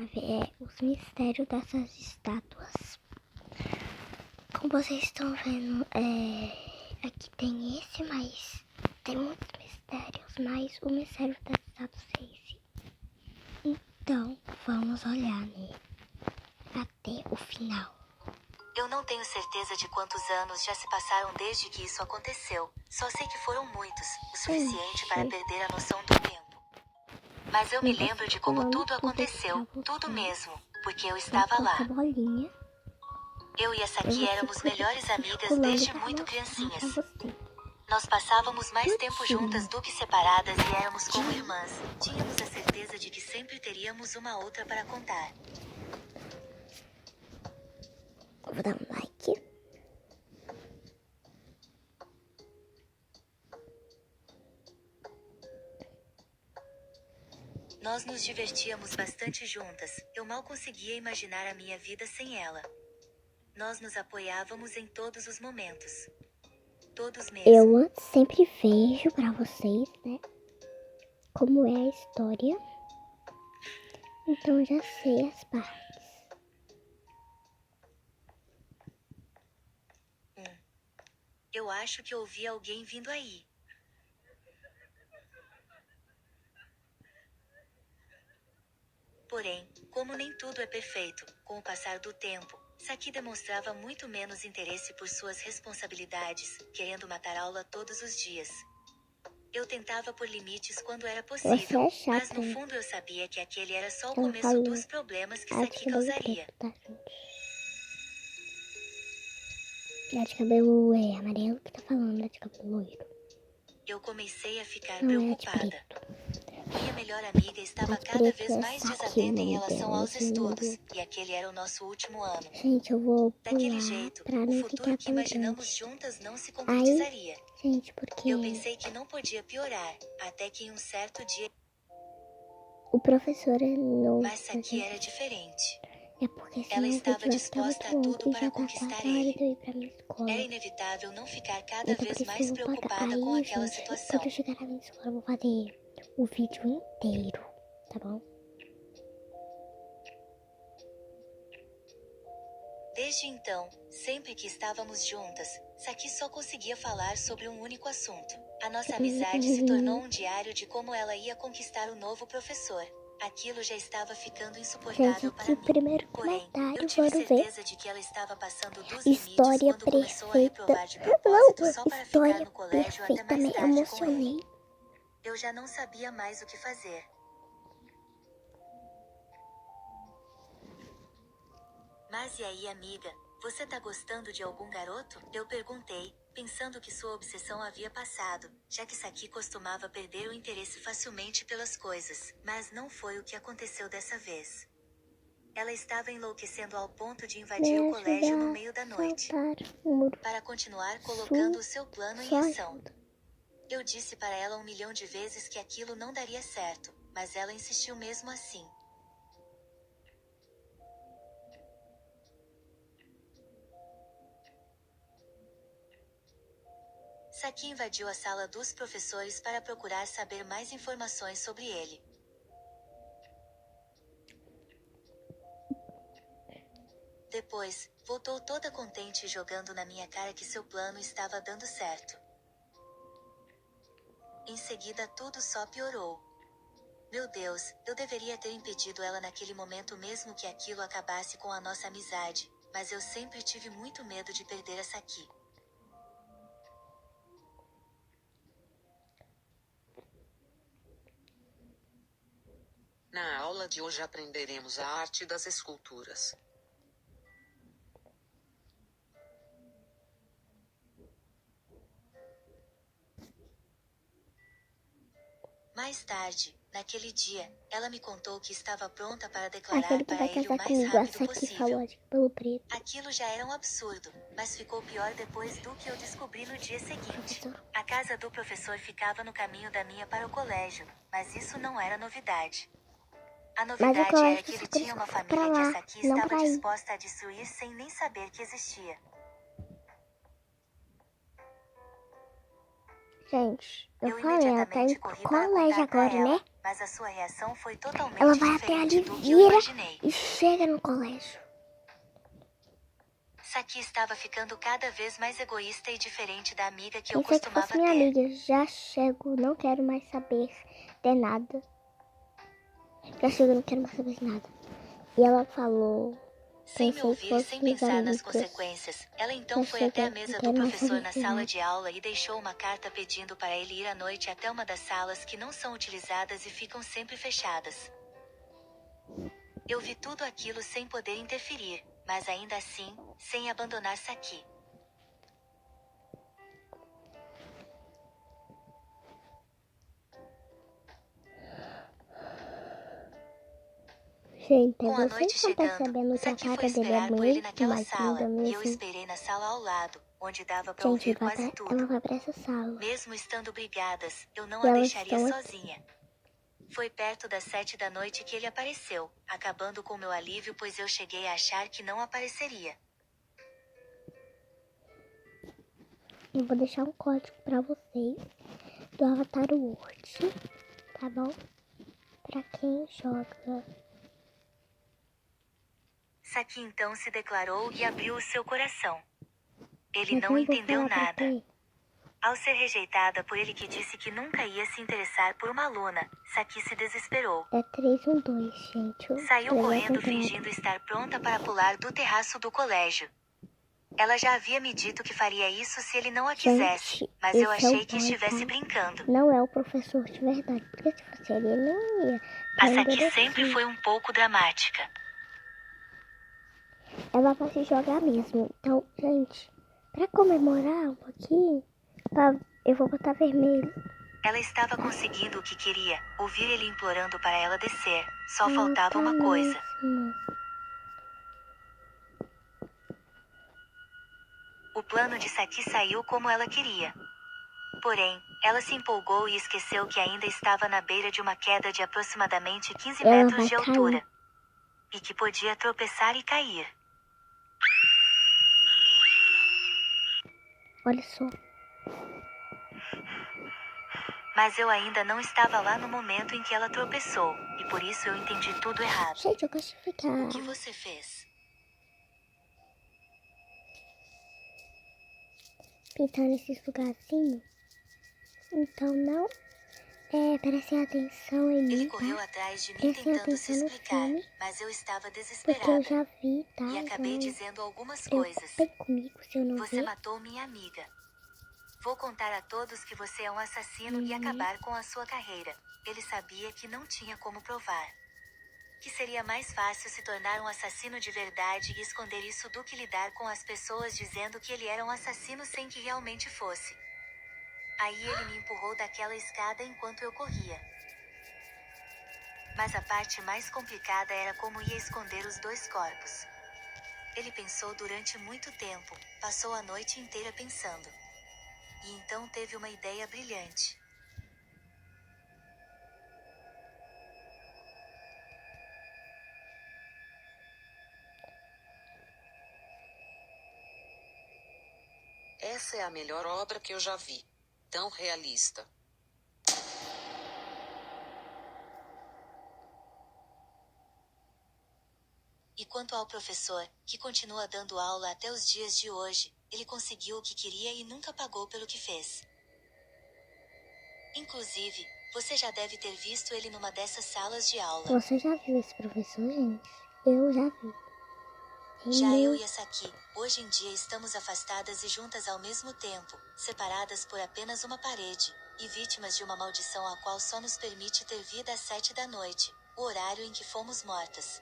ver os mistérios dessas estátuas. Como vocês estão vendo, aqui tem esse, mas tem muitos mistérios, mas o mistério das estátuas é esse. Então, vamos olhar nele até o final. Eu não tenho certeza de quantos anos já se passaram desde que isso aconteceu. Só sei que foram muitos, o suficiente para perder a noção do tempo. Mas eu me lembro de como tudo aconteceu, tudo mesmo, porque eu estava lá. Eu e a Saki éramos melhores amigas desde muito criancinhas. Nós passávamos mais tempo juntas do que separadas e éramos como irmãs. Tínhamos a certeza de que sempre teríamos uma outra para contar. Vou dar um like. Nós nos divertíamos bastante juntas. Eu mal conseguia imaginar a minha vida sem ela. Nós nos apoiávamos em todos os momentos. Todos mesmo. Eu sempre vejo pra vocês, né? Como é a história. Então já sei as partes. Eu acho que ouvi alguém vindo aí. Porém, como nem tudo é perfeito, com o passar do tempo, Saki demonstrava muito menos interesse por suas responsabilidades, querendo matar aula todos os dias. Eu tentava por limites quando era possível, mas no fundo eu sabia que aquele era só o começo dos problemas que Saki causaria. A de cabelo é amarelo que tá falando, a de cabelo loiro. Eu comecei a ficar preocupada. Minha melhor amiga estava cada vez mais desatenta em relação aos estudos, e aquele era o nosso último ano. Gente, eu vou pular. Daquele jeito, pra o não futuro ficar que tão imaginamos grande. juntas não se concretizaria. Gente, porque Eu pensei que não podia piorar, até que em um certo dia... o professor não... Mas Saki era diferente. É porque Ela estava disposta a tudo para conquistar ele. Era inevitável não ficar cada vez mais preocupada com aquela situação. Quando eu chegar na minha escola, eu vou fazer o vídeo inteiro, tá bom? Desde então, sempre que estávamos juntas, Saki só conseguia falar sobre um único assunto. A nossa amizade se tornou um diário de como ela ia conquistar o novo professor. Aquilo já estava ficando insuportável para mim. Primeiro Porém, comentário, eu tive ver certeza de que ela estava passando dos limites história quando começou a perfeita. reprovar de propósito só para ficar no colégio Perfeita, até mais me tarde com ele. emocionei. Eu já não sabia mais o que fazer. Mas e aí, amiga? Você tá gostando de algum garoto? Eu perguntei, pensando que sua obsessão havia passado, já que Saki costumava perder o interesse facilmente pelas coisas. Mas não foi o que aconteceu dessa vez. Ela estava enlouquecendo ao ponto de invadir o colégio no meio da noite, para continuar colocando o seu plano em ação. Eu disse para ela 1 milhão de vezes que aquilo não daria certo, mas ela insistiu mesmo assim. Saki invadiu a sala dos professores para procurar saber mais informações sobre ele. Depois, voltou toda contente jogando na minha cara que seu plano estava dando certo. Em seguida tudo só piorou. Meu Deus, eu deveria ter impedido ela naquele momento mesmo que aquilo acabasse com a nossa amizade, mas eu sempre tive muito medo de perder a Saki. Na aula de hoje aprenderemos a arte das esculturas. Mais tarde, naquele dia, ela me contou que estava pronta para declarar Aquele que para vai ele o casar mais comigo, a rápido Saki possível. falou de cabelo preto. Aquilo já era um absurdo, mas ficou pior depois do que eu descobri no dia seguinte. Professor. A casa do professor ficava no caminho da minha para o colégio, mas isso não era novidade. A novidade era que ele tinha uma família que a Saki estava disposta a destruir sem nem saber que existia. Gente, eu Eu falei, ela tá imediatamente indo corri pro para colégio contar pra agora, ela, né? mas a sua reação foi totalmente Ela vai até ali, diferente do que eu vira imaginei. e chega no colégio. Saki estava ficando cada vez mais egoísta e diferente da amiga que eu Pensei que costumava fosse minha ter. amiga. Já chego, não quero mais saber de nada. Já chego, não quero mais saber de nada. E ela falou... Sem me Pensei que ouvir e fosse sem minhas pensar nas amigas. consequências, ela então Já foi até a chega, mesa não do quero mais professor saber na de sala nada. de aula e deixou uma carta pedindo para ele ir à noite até uma das salas que não são utilizadas e ficam sempre fechadas. Eu vi tudo aquilo sem poder interferir, mas ainda assim, sem abandonar Saki. Gente, Com a vocês noite estão chegando, percebendo que a Saki foi cara dele é esperar por ele muito naquela mais sala, linda e eu mesmo. esperei na sala ao lado, onde dava para Gente, ouvir quase ela tudo. vai pra essa sala. Mesmo estando brigadas, eu não E a elas deixaria estão aqui. sozinha. Foi perto das 7 da noite que ele apareceu, acabando com meu alívio pois eu cheguei a achar que não apareceria. Eu vou deixar um código pra vocês do Avatar World, tá bom? Pra quem joga. Saki então se declarou e abriu o seu coração. Ele Mas não não vou entendeu falar pra nada. quem. Ao ser rejeitada por ele que disse que nunca ia se interessar por uma aluna, Saki se desesperou. É 312, gente. Saiu Legal correndo contrário. fingindo estar pronta para pular do terraço do colégio. Ela já havia me dito que faria isso se ele não a quisesse, Gente, mas eu esse é o achei que boy, estivesse tá? brincando. Não é o professor de verdade. Porque se fosse ele não ia. A Ainda Saki sempre assim, foi um pouco dramática. ela vai se jogar mesmo. Então, gente, pra comemorar um pouquinho, eu vou botar vermelho. Ela estava conseguindo o que queria, ouvir ele implorando para ela descer. Só Ela faltava tá uma coisa. mesmo. O plano de Saki saiu como ela queria. Porém, ela se empolgou e esqueceu que ainda estava na beira de uma queda de aproximadamente 15 Ela metros vai de cair. altura. E que podia tropeçar e cair. Olha só. Mas eu ainda não estava lá no momento em que ela tropeçou, e por isso eu entendi tudo errado. Gente, eu gosto de ficar O que você fez? pintando esses lugarzinhos. Então não prestem atenção em mim, Ele correu tá? atrás de mim Prestem tentando se atenção no explicar, filme, mas eu estava porque eu desesperada. já vi, tá? E acabei Então, dizendo algumas coisas. preocupem comigo se eu não Você ver. matou minha amiga. Vou contar a todos que você é um assassino e acabar com a sua carreira. Ele sabia que não tinha como provar. Que seria mais fácil se tornar um assassino de verdade e esconder isso do que lidar com as pessoas dizendo que ele era um assassino sem que realmente fosse. Aí ele me empurrou daquela escada enquanto eu corria. Mas a parte mais complicada era como ia esconder os dois corpos. Ele pensou durante muito tempo, passou a noite inteira pensando. E então teve uma ideia brilhante. Essa é a melhor obra que eu já vi. Tão realista. E quanto ao professor, que continua dando aula até os dias de hoje, ele conseguiu o que queria e nunca pagou pelo que fez. Inclusive, você já deve ter visto ele numa dessas salas de aula. Você já viu esse professor, gente? Eu já vi. Já eu e a Saki, hoje em dia estamos afastadas e juntas ao mesmo tempo, separadas por apenas uma parede, e vítimas de uma maldição a qual só nos permite ter vida às 7 da noite, o horário em que fomos mortas.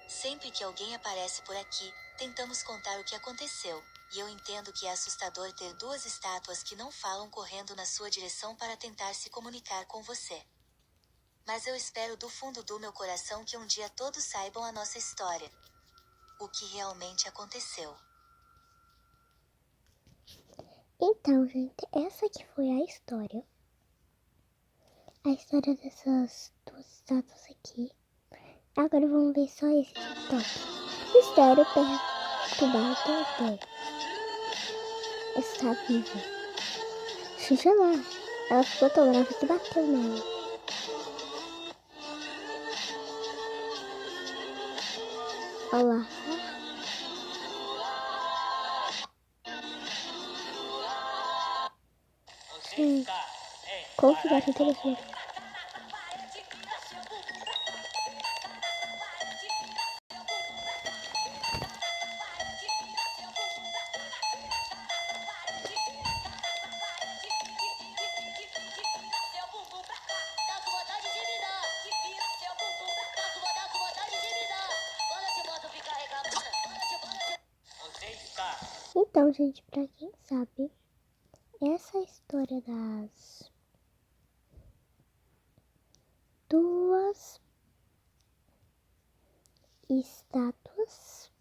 Sempre que alguém aparece por aqui, tentamos contar o que aconteceu, e eu entendo que é assustador ter duas estátuas que não falam correndo na sua direção para tentar se comunicar com você. Mas eu espero do fundo do meu coração que um dia todos saibam a nossa história. O que realmente aconteceu. Então, gente, essa aqui foi a história. A história dessas duas estátuas aqui. Agora vamos ver só esse TikTok. Mistério perturbado de está viva. Seja lá. Ela ficou tão brava que bateu nela. Olha lá. Configuração interessante. Então, gente, pra quem sabe, essa história das duas estátuas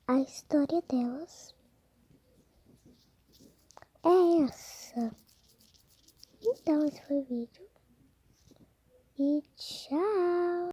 a história delas é essa. Então, esse foi o vídeo. E tchau!